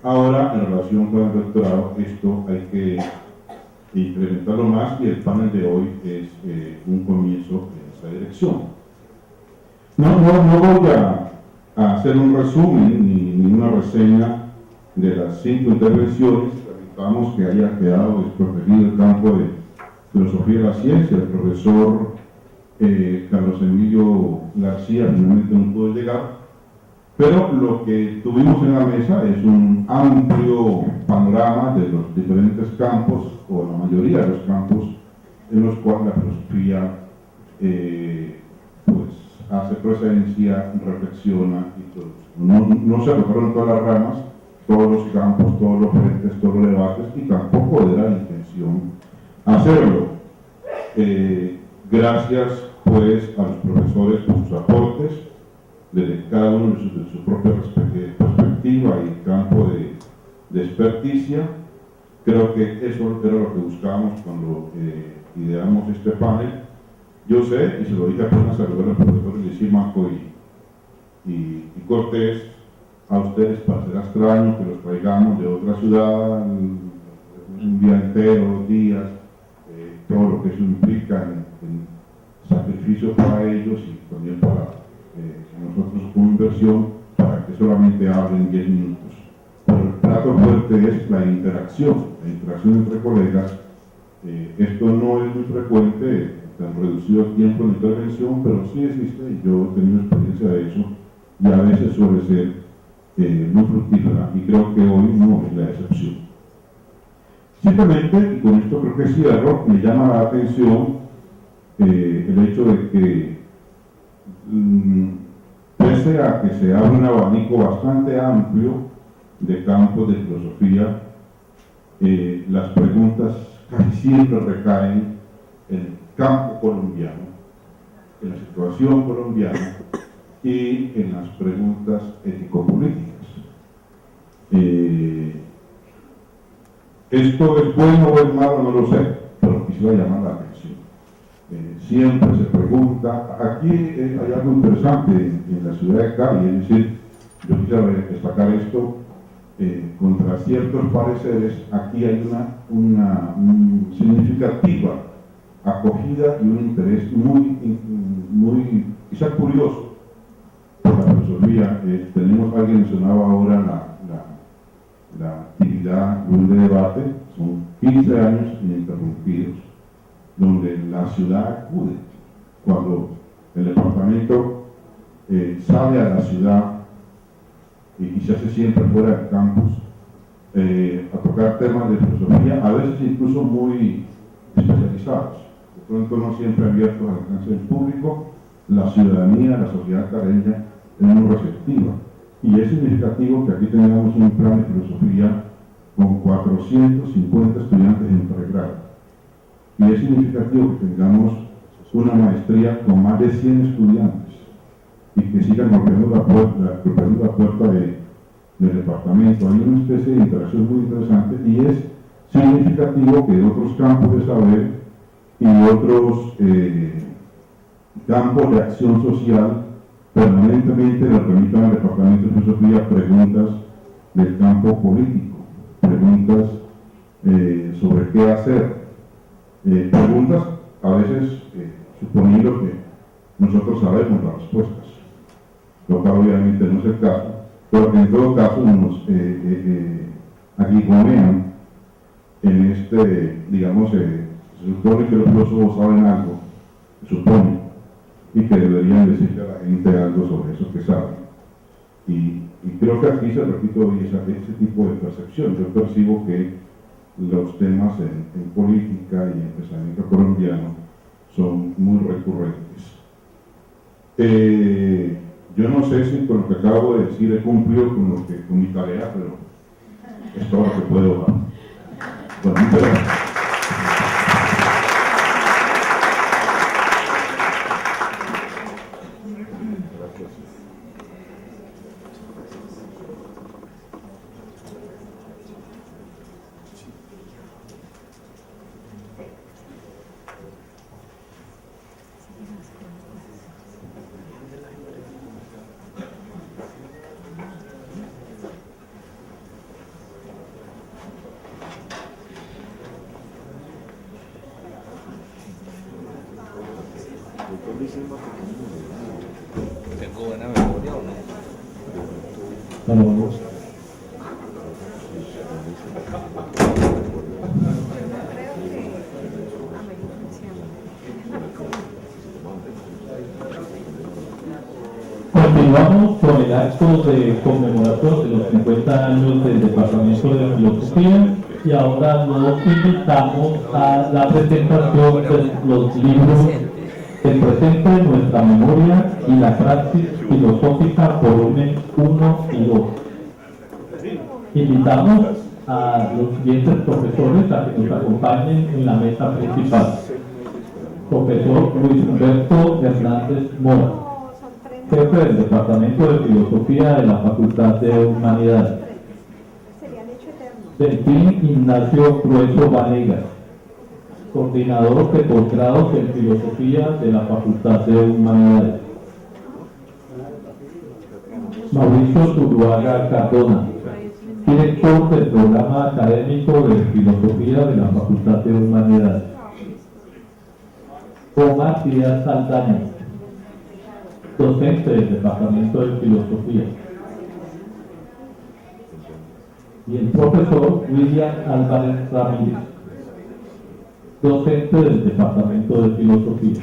Ahora, en relación con el doctorado, esto hay que implementarlo más y el panel de hoy es un comienzo en esa dirección. No voy a hacer un resumen ni una reseña de las 5 intervenciones. Lamentamos que haya quedado desprotegido el campo de filosofía de la ciencia. El profesor Carlos Emilio García finalmente no pudo llegar, pero lo que tuvimos en la mesa es un amplio panorama de los diferentes campos, o la mayoría de los campos en los cuales la filosofía pues hace presencia, reflexiona y todo. No se tocaron todas las ramas, todos los campos, todos los frentes, todos los debates, y tampoco era la intención hacerlo. Gracias pues a los profesores por sus aportes, desde cada uno de su propia perspectiva y campo de experticia. Creo que eso era lo que buscábamos cuando ideamos este panel. Yo sé, y se lo dije apenas a los profesores de Simaco y Cortés, a ustedes parecerá extraño que los traigamos de otra ciudad, un día entero, 2 días, todo lo que eso implica en sacrificio para ellos y también para nosotros como inversión, para que solamente hablen 10 minutos. Pero el plato fuerte es la interacción entre colegas. Esto no es muy frecuente, tan reducido tiempo de intervención, pero sí existe, y yo he tenido experiencia de eso, y a veces suele ser muy fructífera, y creo que hoy no es la excepción. Simplemente, y con esto creo que cierro, me llama la atención el hecho de que pese a que se abre un abanico bastante amplio de campos de filosofía, las preguntas casi siempre recaen en el campo colombiano, en la situación colombiana y en las preguntas ético-políticas. Esto es bueno o es malo, no lo sé, pero quisiera llamar la atención. Siempre se pregunta, aquí hay algo interesante en la ciudad de Cali, es decir, yo quisiera destacar esto, contra ciertos pareceres, aquí hay una significativa acogida y un interés muy quizá curioso por la filosofía. Alguien mencionaba ahora la actividad de debate, son 15 años ininterrumpidos, donde la ciudad acude. Cuando el departamento sale a la ciudad y se hace siempre fuera del campus, a tocar temas de filosofía, a veces incluso muy especializados, de pronto no siempre abiertos al alcance del público. La ciudadanía, la sociedad caleña es muy receptiva, y es significativo que aquí tengamos un plan de filosofía con 450 estudiantes en pregrado, y es significativo que tengamos una maestría con más de 100 estudiantes y que sigan golpeando la puerta del departamento. Hay una especie de interacción muy interesante, y es significativo que otros campos de saber y otros campos de acción social permanentemente le permitan al departamento de filosofía preguntas del campo político, preguntas sobre qué hacer, preguntas a veces suponiendo que nosotros sabemos las respuestas, lo cual obviamente no es el caso, pero que en todo caso nos aguijonean en digamos, se supone que los filósofos saben algo, se supone, y que deberían decirle a la gente algo sobre eso que saben. Y creo que aquí se repite hoy ese tipo de percepción. Yo percibo que los temas en política y en pensamiento colombiano son muy recurrentes. Yo no sé si con lo que acabo de decir he cumplido con mi tarea, pero es todo lo que puedo dar. Bueno, muchas gracias. ¿Tengo buena memoria o no? Continuamos con el acto de conmemoración de los 50 años del Departamento de Filosofía, y ahora nos invitamos a la presentación de los libros El presente de nuestra memoria y la praxis filosófica, volumen 1 y 2. Invitamos a los siguientes profesores a que nos acompañen en la mesa principal. Profesor Luis Humberto Hernández Mora, jefe del Departamento de Filosofía de la Facultad de Humanidades. Delfín Ignacio Grueso Vanegas, coordinador de posgrados en Filosofía de la Facultad de Humanidades. Mauricio Zuluaga Cardona, director del programa académico de Filosofía de la Facultad de Humanidades. Omar Díaz Saldaña, docente del Departamento de Filosofía. Y el profesor William Álvarez Ramírez, docente del Departamento de Filosofía.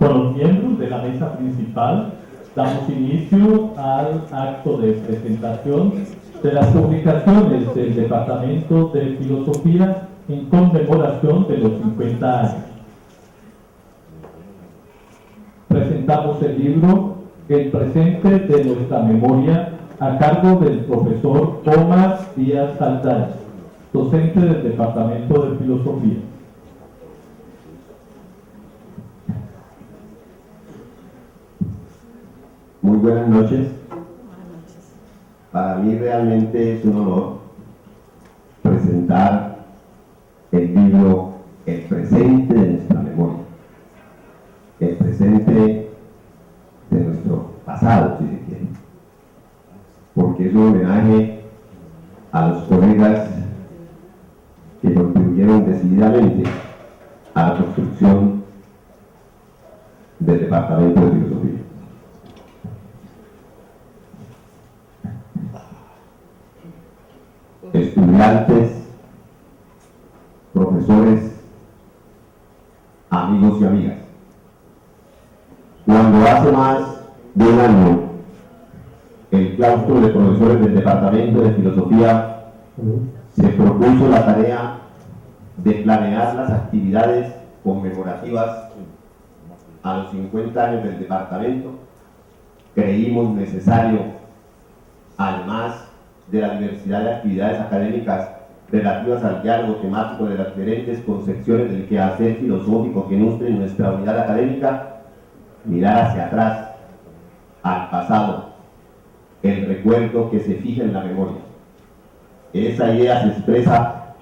Con los miembros de la mesa principal damos inicio al acto de presentación de las publicaciones del Departamento de Filosofía en conmemoración de los 50 años. Presentamos el libro El presente de nuestra memoria a cargo del profesor Tomás Díaz Saldaña, docente del Departamento de Filosofía. Muy buenas noches. Para mí realmente es un honor presentar el libro El presente de nuestra memoria, el presente de nuestro pasado, si se quiere, porque es un homenaje a los colegas que contribuyeron decididamente a la construcción del Departamento de Filosofía. Estudiantes, profesores, amigos y amigas. Cuando hace más de un año el claustro de profesores del Departamento de Filosofía se propuso la tarea de planear las actividades conmemorativas a los 50 años del departamento, creímos necesario, además de la diversidad de actividades académicas relativas al diálogo temático de las diferentes concepciones del quehacer filosófico que nutren nuestra unidad académica, mirar hacia atrás, al pasado, el recuerdo que se fija en la memoria. Esa idea se expresa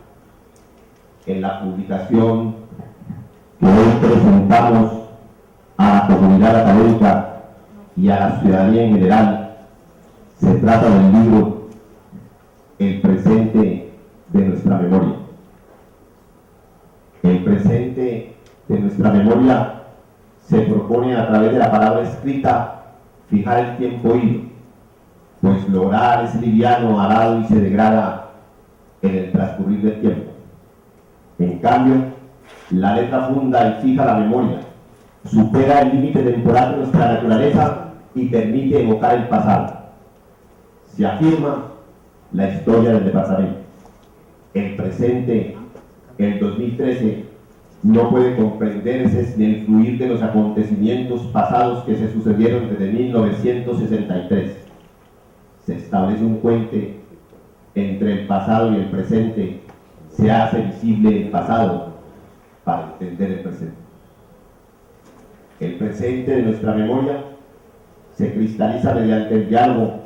en la publicación que hoy presentamos a la comunidad académica y a la ciudadanía en general. Se trata del libro El presente de nuestra memoria. El presente de nuestra memoria se propone a través de la palabra escrita fijar el tiempo ido, pues lo oral es liviano, arado y se degrada en el transcurrir del tiempo. En cambio, la letra funda y fija la memoria, supera el límite temporal de nuestra naturaleza y permite evocar el pasado. Se afirma la historia del departamento. El presente, el 2013, no puede comprenderse sin el fluir de los acontecimientos pasados que se sucedieron desde 1963. Se establece un puente entre el pasado y el presente. Se hace visible el pasado para entender el presente. El presente de nuestra memoria se cristaliza mediante el diálogo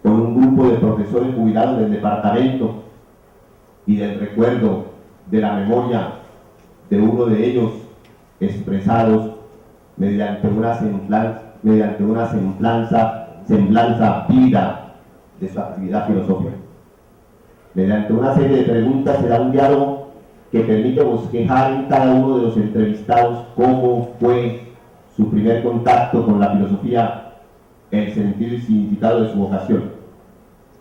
con un grupo de profesores jubilados del departamento y del recuerdo de la memoria de uno de ellos expresados mediante una semblanza vívida de su actividad filosófica. Mediante una serie de preguntas se da un diálogo que permite bosquejar en cada uno de los entrevistados cómo fue su primer contacto con la filosofía, el sentido y significado de su vocación.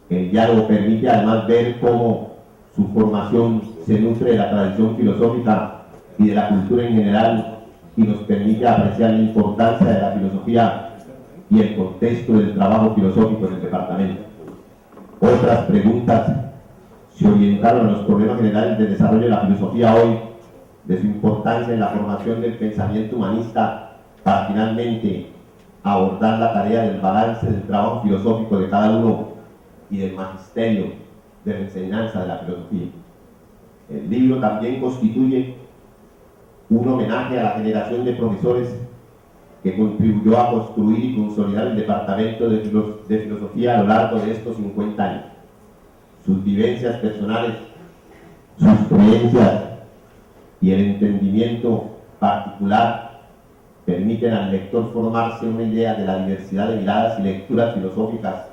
El diálogo permite además ver cómo su formación se nutre de la tradición filosófica y de la cultura en general y nos permite apreciar la importancia de la filosofía y el contexto del trabajo filosófico en el departamento. Otras preguntas se orientaron a los problemas generales del desarrollo de la filosofía hoy, de su importancia en la formación del pensamiento humanista, para finalmente abordar la tarea del balance del trabajo filosófico de cada uno y del magisterio de la enseñanza de la filosofía. El libro también constituye un homenaje a la generación de profesores que contribuyó a construir y consolidar el departamento de filosofía a lo largo de estos 50 años. Sus vivencias personales, sus creencias y el entendimiento particular permiten al lector formarse una idea de la diversidad de miradas y lecturas filosóficas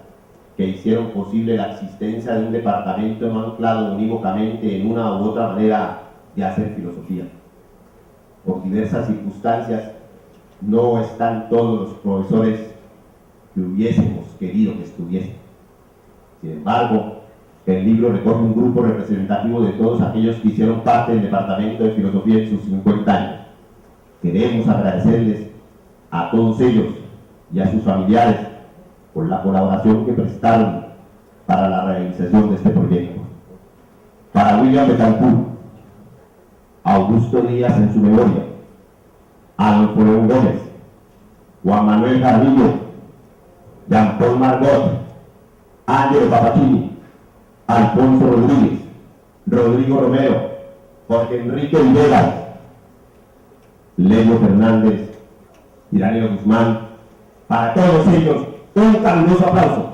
que hicieron posible la existencia de un departamento anclado unívocamente en una u otra manera de hacer filosofía. Por diversas circunstancias, no están todos los profesores que hubiésemos querido que estuviesen. Sin embargo, el libro recoge un grupo representativo de todos aquellos que hicieron parte del Departamento de Filosofía en sus 50 años. Queremos agradecerles a todos ellos y a sus familiares por la colaboración que prestaron para la realización de este proyecto. Para William Betancourt, Augusto Díaz en su memoria, Adolfo León Gómez, Juan Manuel Jaramillo, Jean Paul Margot, Ángelo Papachini, Alfonso Rodríguez, Rodrigo Romero, Jorge Enrique Villegas, Leo Fernández y Daniel Guzmán. Para todos ellos, un caluroso aplauso.